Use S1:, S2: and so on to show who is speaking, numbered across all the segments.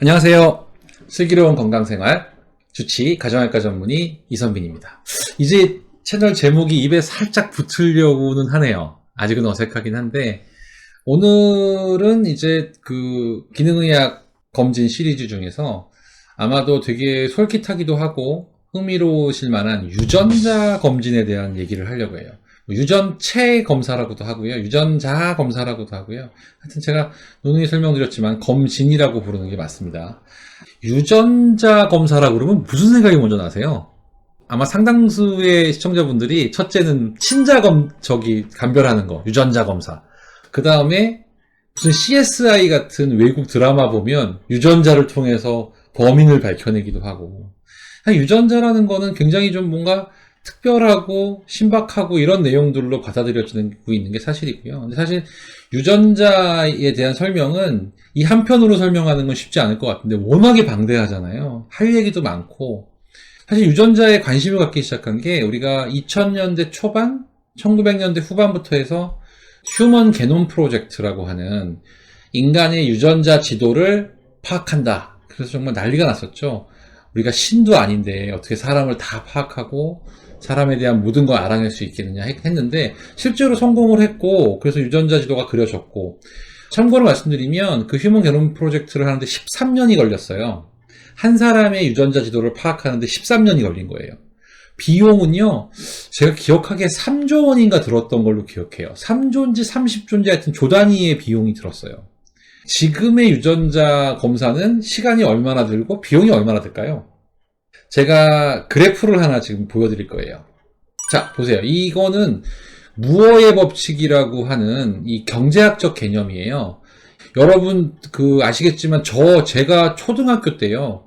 S1: 안녕하세요. 슬기로운 건강생활 주치 가정의학과 전문의 이선빈입니다. 이제 채널 제목이 입에 살짝 붙으려고는 하네요. 아직은 어색하긴 한데 오늘은 이제 그 기능의학 검진 시리즈 중에서 아마도 되게 솔깃하기도 하고 흥미로우실 만한 유전자 검진에 대한 얘기를 하려고 해요. 유전체 검사라고도 하고요. 유전자 검사라고도 하고요. 하여튼 제가 누누이 설명드렸지만 검진이라고 부르는 게 맞습니다. 유전자 검사라고 그러면 무슨 생각이 먼저 나세요? 아마 상당수의 시청자분들이 첫째는 간별하는 거, 유전자 검사. 그 다음에 무슨 CSI 같은 외국 드라마 보면 유전자를 통해서 범인을 밝혀내기도 하고. 유전자라는 거는 굉장히 좀 뭔가 특별하고 신박하고 이런 내용들로 받아들여지고 있는 게 사실이고요. 근데 사실 유전자에 대한 설명은 이 한 편으로 설명하는 건 쉽지 않을 것 같은데 워낙에 방대하잖아요. 할 얘기도 많고. 사실 유전자에 관심을 갖기 시작한 게 우리가 2000년대 초반, 1900년대 후반부터 해서 휴먼 게놈 프로젝트라고 하는 인간의 유전자 지도를 파악한다. 그래서 정말 난리가 났었죠. 우리가 신도 아닌데 어떻게 사람을 다 파악하고 사람에 대한 모든 걸 알아낼 수 있겠느냐 했는데 실제로 성공을 했고 그래서 유전자 지도가 그려졌고 참고로 말씀드리면 그 휴먼 게놈 프로젝트를 하는데 13년이 걸렸어요. 한 사람의 유전자 지도를 파악하는데 13년이 걸린 거예요. 비용은요, 제가 기억하기에 3조 원인가 들었던 걸로 기억해요. 3조인지 30조인지 하여튼 조 단위의 비용이 들었어요. 지금의 유전자 검사는 시간이 얼마나 들고 비용이 얼마나 들까요? 제가 그래프를 하나 지금 보여드릴 거예요. 자, 보세요. 이거는 무어의 법칙이라고 하는 이 경제학적 개념이에요. 여러분 아시겠지만 제가 초등학교 때요.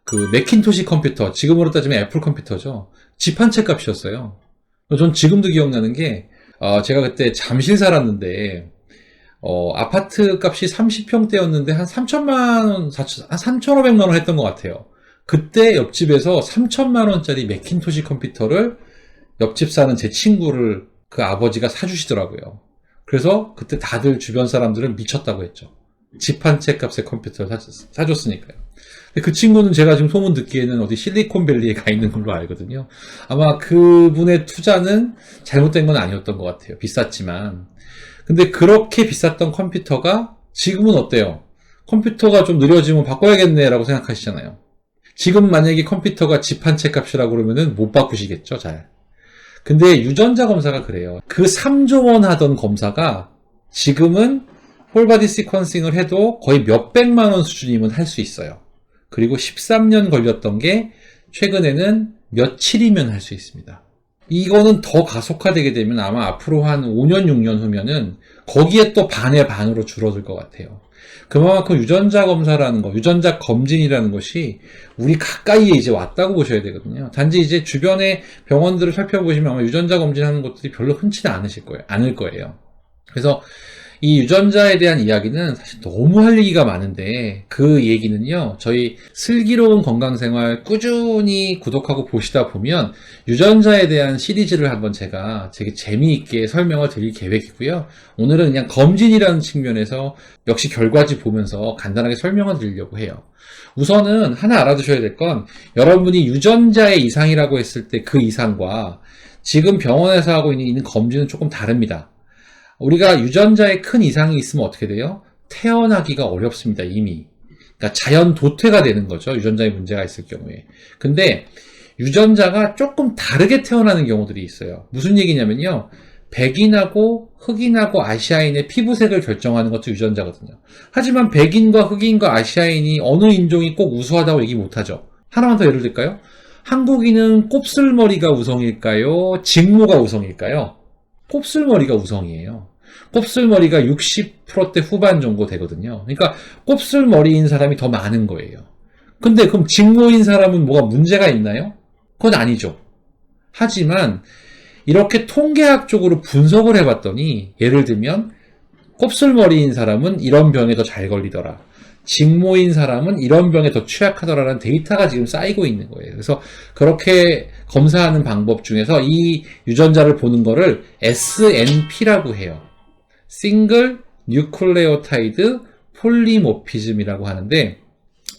S1: 그 매킨토시 컴퓨터, 지금으로 따지면 애플 컴퓨터죠. 집 한 채 값이었어요. 전 지금도 기억나는 게 제가 그때 잠실 살았는데 아파트 값이 30평대였는데 한 3천만 원, 한 3,500만 원 했던 것 같아요. 그때 옆집에서 3천만 원짜리 매킨토시 컴퓨터를 옆집 사는 제 친구를 그 아버지가 사주시더라고요. 그래서 그때 다들 주변 사람들은 미쳤다고 했죠. 집 한 채 값의 컴퓨터를 사줬으니까요. 근데 그 친구는 제가 지금 소문 듣기에는 어디 실리콘밸리에 가 있는 걸로 알거든요. 아마 그분의 투자는 잘못된 건 아니었던 것 같아요. 비쌌지만. 근데 그렇게 비쌌던 컴퓨터가 지금은 어때요? 컴퓨터가 좀 느려지면 바꿔야겠네라고 생각하시잖아요. 지금 만약에 컴퓨터가 집 한 채 값이라고 그러면은 못 바꾸시겠죠, 잘. 근데 유전자 검사가 그래요. 그 3조 원 하던 검사가 지금은 홀바디 시퀀싱을 해도 거의 몇백만 원 수준이면 할 수 있어요. 그리고 13년 걸렸던 게 최근에는 며칠이면 할 수 있습니다. 이거는 더 가속화되게 되면 아마 앞으로 한 5년, 6년 후면은 거기에 또 반의 반으로 줄어들 것 같아요. 그만큼 유전자 검사라는 거, 유전자 검진이라는 것이 우리 가까이에 이제 왔다고 보셔야 되거든요. 단지 이제 주변의 병원들을 살펴보시면 아마 유전자 검진하는 것들이 별로 흔치는 않을 거예요. 그래서 이 유전자에 대한 이야기는 사실 너무 할 얘기가 많은데 그 얘기는요, 저희 슬기로운 건강생활 꾸준히 구독하고 보시다 보면 유전자에 대한 시리즈를 한번 제가 되게 재미있게 설명을 드릴 계획이고요. 오늘은 그냥 검진이라는 측면에서 역시 결과지 보면서 간단하게 설명을 드리려고 해요. 우선은 하나 알아두셔야 될 건 여러분이 유전자의 이상이라고 했을 때 그 이상과 지금 병원에서 하고 있는 검진은 조금 다릅니다. 우리가 유전자에 큰 이상이 있으면 어떻게 돼요? 태어나기가 어렵습니다, 이미. 그러니까 자연 도태가 되는 거죠, 유전자에 문제가 있을 경우에. 근데 유전자가 조금 다르게 태어나는 경우들이 있어요. 무슨 얘기냐면요, 백인하고 흑인하고 아시아인의 피부색을 결정하는 것도 유전자거든요. 하지만 백인과 흑인과 아시아인이 어느 인종이 꼭 우수하다고 얘기 못하죠. 하나만 더 예를 들까요? 한국인은 곱슬머리가 우성일까요? 직모가 우성일까요? 곱슬머리가 우성이에요. 곱슬머리가 60%대 후반 정도 되거든요. 그러니까 곱슬머리인 사람이 더 많은 거예요. 근데 그럼 직모인 사람은 뭐가 문제가 있나요? 그건 아니죠. 하지만 이렇게 통계학적으로 분석을 해봤더니 예를 들면 곱슬머리인 사람은 이런 병에 더 잘 걸리더라. 직모인 사람은 이런 병에 더 취약하더라라는 데이터가 지금 쌓이고 있는 거예요. 그래서 그렇게 검사하는 방법 중에서 이 유전자를 보는 거를 SNP라고 해요. 싱글 뉴클레오타이드 폴리모피즘이라고 하는데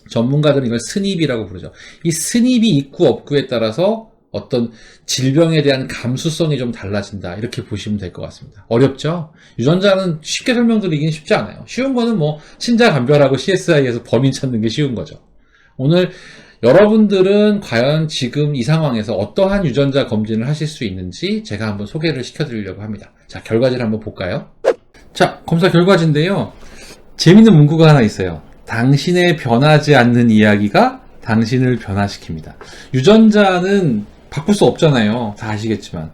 S1: 전문가들은 이걸 스닙이라고 부르죠. 이 스닙이 있고 없고에 따라서 어떤 질병에 대한 감수성이 좀 달라진다. 이렇게 보시면 될 것 같습니다. 어렵죠? 유전자는 쉽게 설명드리기는 쉽지 않아요. 쉬운 거는 뭐 친자 감별하고 CSI에서 범인 찾는 게 쉬운 거죠. 오늘 여러분들은 과연 지금 이 상황에서 어떠한 유전자 검진을 하실 수 있는지 제가 한번 소개를 시켜드리려고 합니다. 자, 결과지를 한번 볼까요? 자, 검사 결과지인데요. 재밌는 문구가 하나 있어요. 당신의 변하지 않는 이야기가 당신을 변화시킵니다. 유전자는 바꿀 수 없잖아요. 다 아시겠지만.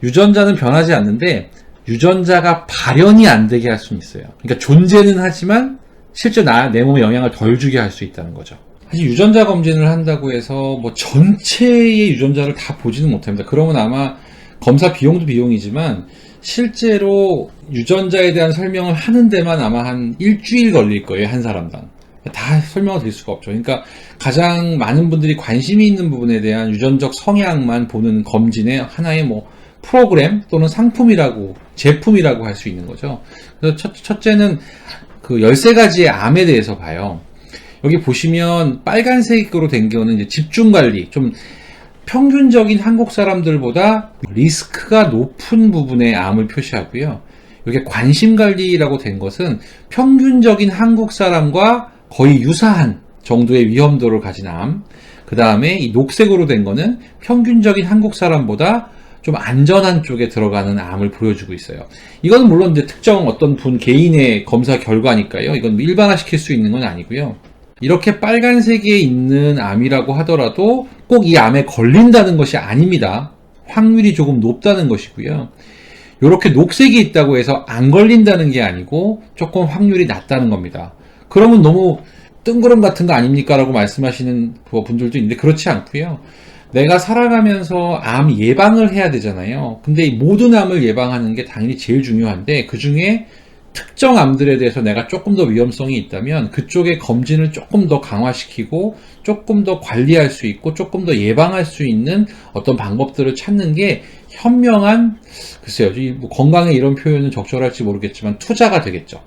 S1: 유전자는 변하지 않는데 유전자가 발현이 안 되게 할 수는 있어요. 그러니까 존재는 하지만 실제 내 몸에 영향을 덜 주게 할 수 있다는 거죠. 사실 유전자 검진을 한다고 해서 뭐 전체의 유전자를 다 보지는 못합니다. 그러면 아마 검사 비용도 비용이지만 실제로 유전자에 대한 설명을 하는 데만 아마 한 일주일 걸릴 거예요. 한 사람당. 다 설명을 드릴 수가 없죠. 그러니까 가장 많은 분들이 관심이 있는 부분에 대한 유전적 성향만 보는 검진의 하나의 뭐 프로그램 또는 상품이라고, 제품이라고 할 수 있는 거죠. 그래서 첫째는 그 13가지의 암에 대해서 봐요. 여기 보시면 빨간색으로 된 거는 이제 집중관리, 좀 평균적인 한국 사람들보다 리스크가 높은 부분의 암을 표시하고요. 이게 관심관리라고 된 것은 평균적인 한국 사람과 거의 유사한 정도의 위험도를 가진 암, 그 다음에 이 녹색으로 된 거는 평균적인 한국 사람보다 좀 안전한 쪽에 들어가는 암을 보여주고 있어요. 이건 물론 이제 특정 어떤 분 개인의 검사 결과니까요. 이건 일반화시킬 수 있는 건 아니고요. 이렇게 빨간색에 있는 암이라고 하더라도 꼭 이 암에 걸린다는 것이 아닙니다. 확률이 조금 높다는 것이고요. 이렇게 녹색이 있다고 해서 안 걸린다는 게 아니고 조금 확률이 낮다는 겁니다. 그러면 너무 뜬구름 같은 거 아닙니까? 라고 말씀하시는 분들도 있는데 그렇지 않고요. 내가 살아가면서 암 예방을 해야 되잖아요. 근데 이 모든 암을 예방하는 게 당연히 제일 중요한데 그 중에 특정 암들에 대해서 내가 조금 더 위험성이 있다면 그쪽의 검진을 조금 더 강화시키고 조금 더 관리할 수 있고 조금 더 예방할 수 있는 어떤 방법들을 찾는 게 현명한, 글쎄요, 뭐 건강에 이런 표현은 적절할지 모르겠지만 투자가 되겠죠.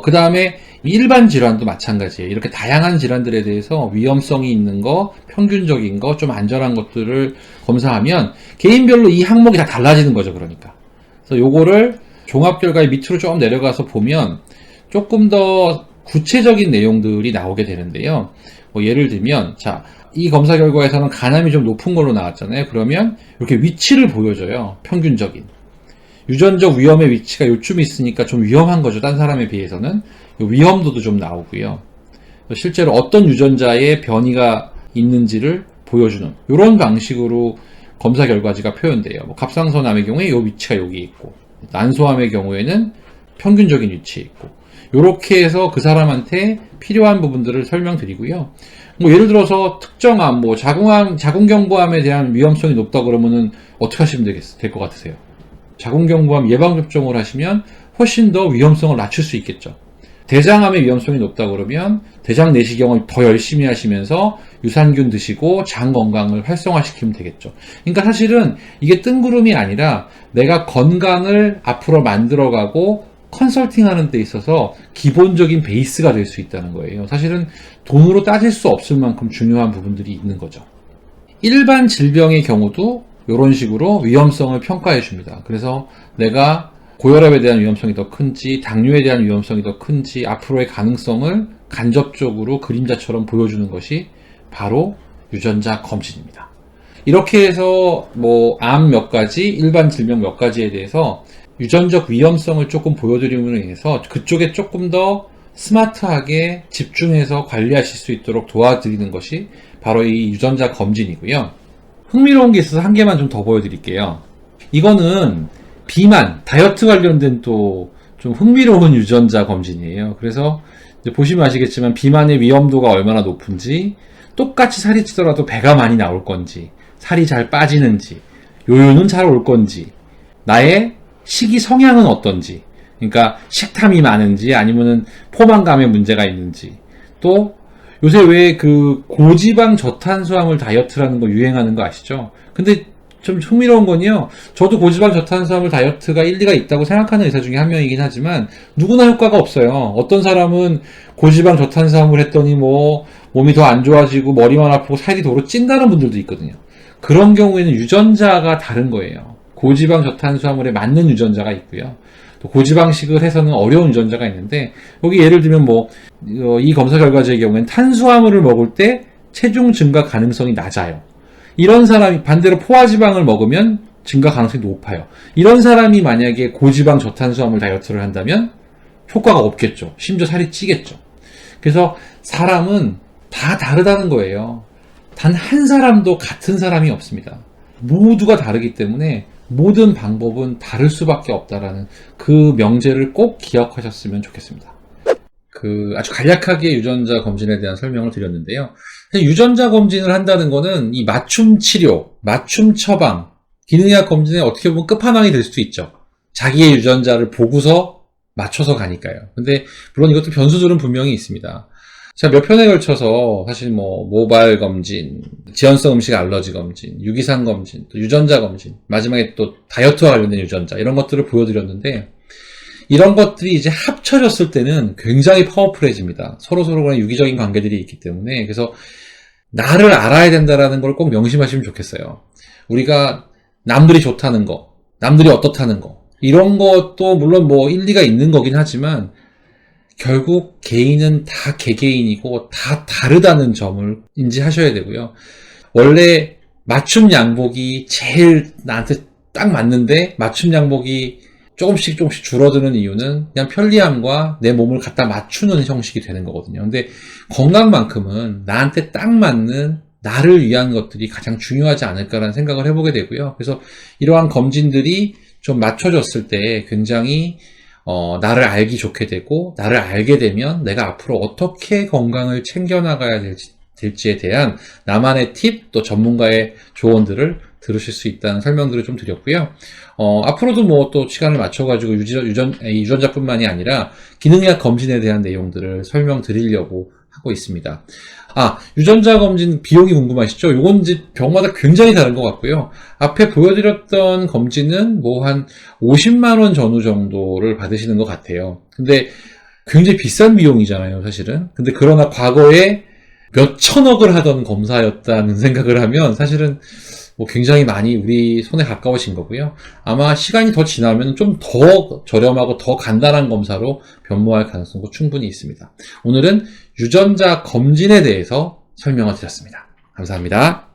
S1: 그 다음에 일반 질환도 마찬가지예요. 이렇게 다양한 질환들에 대해서 위험성이 있는 거, 평균적인 거, 좀 안전한 것들을 검사하면 개인별로 이 항목이 다 달라지는 거죠. 그러니까. 그래서 요거를 종합 결과의 밑으로 좀 내려가서 보면 조금 더 구체적인 내용들이 나오게 되는데요. 뭐 예를 들면, 자, 이 검사 결과에서는 간암이 좀 높은 걸로 나왔잖아요. 그러면 이렇게 위치를 보여줘요. 평균적인. 유전적 위험의 위치가 요쯤 있으니까 좀 위험한 거죠. 딴 사람에 비해서는. 위험도도 좀 나오고요. 실제로 어떤 유전자의 변이가 있는지를 보여주는 이런 방식으로 검사 결과지가 표현돼요. 뭐 갑상선암의 경우에 이 위치가 여기 있고, 난소암의 경우에는 평균적인 위치에 있고, 이렇게 해서 그 사람한테 필요한 부분들을 설명드리고요. 뭐 예를 들어서 특정암, 뭐 자궁경부암에 대한 위험성이 높다 그러면은 어떻게 하시면 될 것 같으세요? 자궁경부암 예방접종을 하시면 훨씬 더 위험성을 낮출 수 있겠죠. 대장암의 위험성이 높다 그러면 대장 내시경을 더 열심히 하시면서 유산균 드시고 장 건강을 활성화시키면 되겠죠. 그러니까 사실은 이게 뜬구름이 아니라 내가 건강을 앞으로 만들어가고 컨설팅하는 데 있어서 기본적인 베이스가 될 수 있다는 거예요. 사실은 돈으로 따질 수 없을 만큼 중요한 부분들이 있는 거죠. 일반 질병의 경우도 이런 식으로 위험성을 평가해 줍니다. 그래서 내가 고혈압에 대한 위험성이 더 큰지, 당뇨에 대한 위험성이 더 큰지, 앞으로의 가능성을 간접적으로 그림자처럼 보여주는 것이 바로 유전자 검진입니다. 이렇게 해서 뭐 암 몇 가지, 일반 질병 몇 가지에 대해서 유전적 위험성을 조금 보여드림으로 인해서 그쪽에 조금 더 스마트하게 집중해서 관리하실 수 있도록 도와드리는 것이 바로 이 유전자 검진이고요. 흥미로운 게 있어서 한 개만 좀 더 보여드릴게요. 이거는 비만, 다이어트 관련된 또 좀 흥미로운 유전자 검진이에요. 그래서 이제 보시면 아시겠지만 비만의 위험도가 얼마나 높은지, 똑같이 살이 찌더라도 배가 많이 나올 건지, 살이 잘 빠지는지, 요요는 잘 올 건지, 나의 식이 성향은 어떤지, 그러니까 식탐이 많은지 아니면은 포만감에 문제가 있는지, 또 요새 왜 그 고지방 저탄수화물 다이어트라는 거 유행하는 거 아시죠? 근데 좀 흥미로운 건요. 저도 고지방 저탄수화물 다이어트가 일리가 있다고 생각하는 의사 중에 한 명이긴 하지만 누구나 효과가 없어요. 어떤 사람은 고지방 저탄수화물 했더니 뭐 몸이 더 안 좋아지고 머리만 아프고 살이 도로 찐다는 분들도 있거든요. 그런 경우에는 유전자가 다른 거예요. 고지방 저탄수화물에 맞는 유전자가 있고요. 또 고지방식을 해서는 어려운 유전자가 있는데 여기 예를 들면 이 검사 결과지의 경우에는 탄수화물을 먹을 때 체중 증가 가능성이 낮아요. 이런 사람이 반대로 포화지방을 먹으면 증가 가능성이 높아요. 이런 사람이 만약에 고지방 저탄수화물 다이어트를 한다면 효과가 없겠죠. 심지어 살이 찌겠죠. 그래서 사람은 다 다르다는 거예요. 단 한 사람도 같은 사람이 없습니다. 모두가 다르기 때문에 모든 방법은 다를 수밖에 없다라는 그 명제를 꼭 기억하셨으면 좋겠습니다. 아주 간략하게 유전자 검진에 대한 설명을 드렸는데요. 유전자 검진을 한다는 거는 이 맞춤 치료, 맞춤 처방, 기능의학 검진의 어떻게 보면 끝판왕이 될 수도 있죠. 자기의 유전자를 보고서 맞춰서 가니까요. 근데 물론 이것도 변수들은 분명히 있습니다. 제가 몇 편에 걸쳐서 사실 모발 검진, 지연성 음식 알러지 검진, 유기산 검진, 또 유전자 검진, 마지막에 또 다이어트와 관련된 유전자 이런 것들을 보여드렸는데 이런 것들이 이제 합쳐졌을 때는 굉장히 파워풀해집니다. 서로서로 간에 유기적인 관계들이 있기 때문에. 그래서 나를 알아야 된다는 걸 꼭 명심하시면 좋겠어요. 우리가 남들이 좋다는 거, 남들이 어떻다는 거 이런 것도 물론 일리가 있는 거긴 하지만 결국 개인은 다 개개인이고 다 다르다는 점을 인지하셔야 되고요. 원래 맞춤 양복이 제일 나한테 딱 맞는데 맞춤 양복이 조금씩 줄어드는 이유는 그냥 편리함과 내 몸을 갖다 맞추는 형식이 되는 거거든요. 근데 건강만큼은 나한테 딱 맞는 나를 위한 것들이 가장 중요하지 않을까라는 생각을 해보게 되고요. 그래서 이러한 검진들이 좀 맞춰졌을 때 굉장히 나를 알기 좋게 되고 나를 알게 되면 내가 앞으로 어떻게 건강을 챙겨나가야 될지에 대한 나만의 팁 또 전문가의 조언들을 들으실 수 있다는 설명들을 좀 드렸고요. 앞으로도 또 시간을 맞춰가지고 유전자뿐만이 아니라 기능의학 검진에 대한 내용들을 설명드리려고 하고 있습니다. 유전자 검진 비용이 궁금하시죠? 요건 이제 병마다 굉장히 다른 것 같고요. 앞에 보여드렸던 검진은 한 50만원 전후 정도를 받으시는 것 같아요. 근데 굉장히 비싼 비용이잖아요, 사실은. 근데 그러나 과거에 몇 천억을 하던 검사였다는 생각을 하면 사실은 굉장히 많이 우리 손에 가까워진 거고요. 아마 시간이 더 지나면 좀 더 저렴하고 더 간단한 검사로 변모할 가능성도 충분히 있습니다. 오늘은 유전자 검진에 대해서 설명을 드렸습니다. 감사합니다.